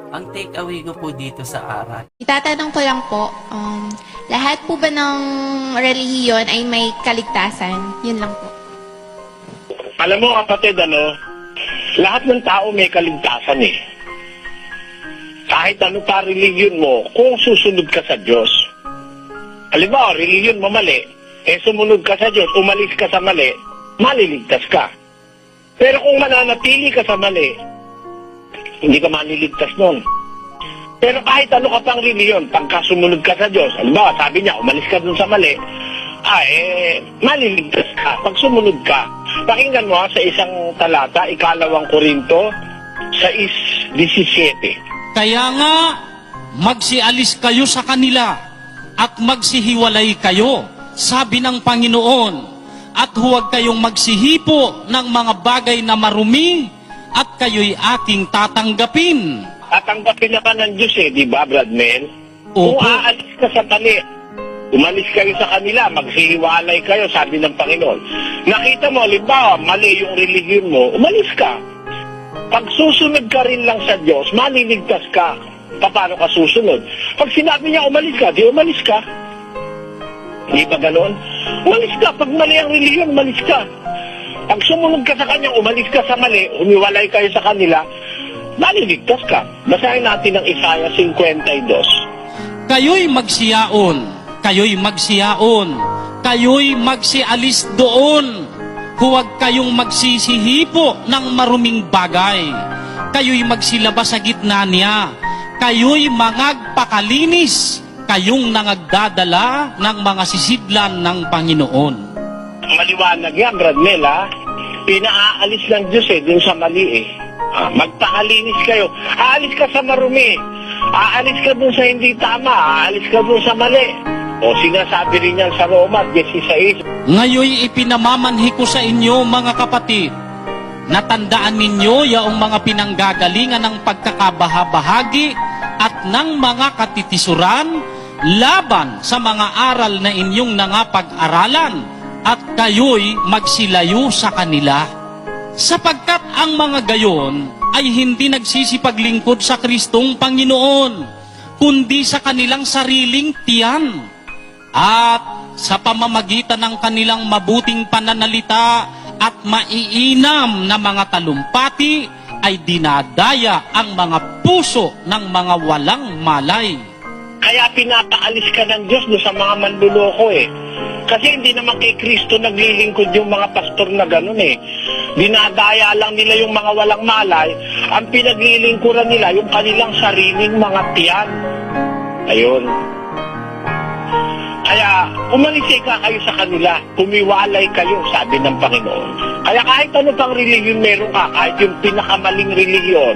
Ang take-away ko po dito sa aral, Itatanong ko lang po, lahat po ba ng relihiyon ay may kaligtasan? Yun lang po. Alam mo kapatid, lahat ng tao may kaligtasan eh. Kahit ano pa religion mo, kung susunod ka sa Diyos. Halimbawa, religion mo mali, sumunod ka sa Diyos, umalis ka sa mali, maliligtas ka. Pero kung mananatili ka sa mali, hindi ka maliligtas nun. Pero kahit ano ka pang religion, pagka sumunod ka sa Diyos, halimbawa, sabi niya, umalis ka dun sa mali, maliligtas ka. Pag sumunod ka, pakinggan mo sa isang talata, 2 Korinto 6:17. Kaya nga, magsialis kayo sa kanila at magsihiwalay kayo, sabi ng Panginoon, at huwag kayong magsihipo ng mga bagay na marumi, at kayo'y aking tatanggapin. Tatanggapin na ka ng Diyos di ba, Brad Mel? Opo. Kung aalis ka sa mali, umalis kayo sa kanila, maghihiwalay kayo, sabi ng Panginoon. Nakita mo, halimbawa, mali yung religion mo, umalis ka. Pag susunod ka rin lang sa Diyos, maliligtas ka. Paano ka susunod? Pag sinabi niya umalis ka, di umalis ka. Hindi ba ganoon? Umalis ka. Pag mali ang religion, umalis ka. Pag sumunod ka sa kanya, umalis ka sa mali, humiwalay kayo sa kanila, maliligtas ka. Basahin natin ang Isaiah 52. Kayo'y magsiyaon, kayo'y magsiyaon, kayo'y magsialis doon. Huwag kayong magsisihipo ng maruming bagay. Kayo'y magsilabas sa gitna niya. Kayo'y mangagpakalinis. Kayong nangagdadala ng mga sisidlan ng Panginoon. Maliwanag yan, Brad Mel, Pinaalis ng Diyos dun sa mali magpakalinis kayo. Aalis ka sa marumi. Aalis ka dun sa hindi tama. Aalis ka dun sa mali. O sinasabi rin yan sa Roma 16. Ngayoy ipinamamanhi ko sa inyo, mga kapatid, natandaan ninyo yaong mga pinanggagalingan ng pagkakabahabahagi at ng mga katitisuran laban sa mga aral na inyong nangapag-aralan, at kayo'y magsilayo sa kanila. Sapagkat ang mga gayon ay hindi nagsisipaglingkod sa Kristong Panginoon, kundi sa kanilang sariling tiyan. At sa pamamagitan ng kanilang mabuting pananalita at maiinam na mga talumpati, ay dinadaya ang mga puso ng mga walang malay. Kaya pinapaalis ka ng Diyos doon sa mga manluloko Kasi hindi naman kay Kristo naglilingkod yung mga pastor na gano'n Dinadaya lang nila yung mga walang malay. Ang pinaglilingkuran nila yung kanilang sariling mga tiyan. Ayun. Kaya umalis ka kayo sa kanila. Kumiwalay kayo, sabi ng Panginoon. Kaya kahit ano pang religion meron ka, kahit yung pinakamaling religion,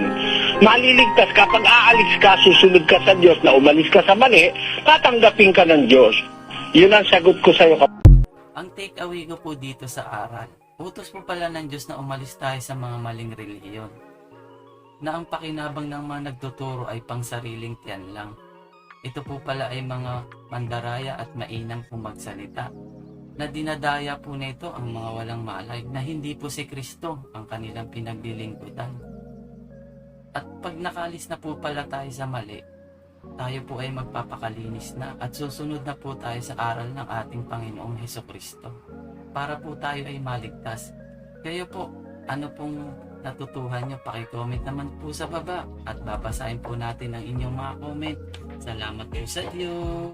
maliligtas ka. Pag aalis ka, susunod ka sa Diyos na umalis ka sa mali, tatanggapin ka ng Diyos. Yun ang sagot ko sa'yo. ang take-away ko po dito sa aral, utos po pala ng Diyos na umalis tayo sa mga maling relihiyon. Na ang pakinabang ng mga nagtuturo ay pang sariling tiyan lang. Ito po pala ay mga mandaraya at mainang magsalita, na dinadaya po nito ang mga walang malay na hindi po si Kristo ang kanilang pinaglilingkuran. At pag nakalis na po pala tayo sa mali, tayo po ay magpapakalinis na at susunod na po tayo sa aral ng ating Panginoong Hesukristo para po tayo ay maligtas. Kayo po, ano pong natutuhan nyo? Paki-comment naman po sa baba at babasahin po natin ang inyong mga comment. Salamat po sa Diyos!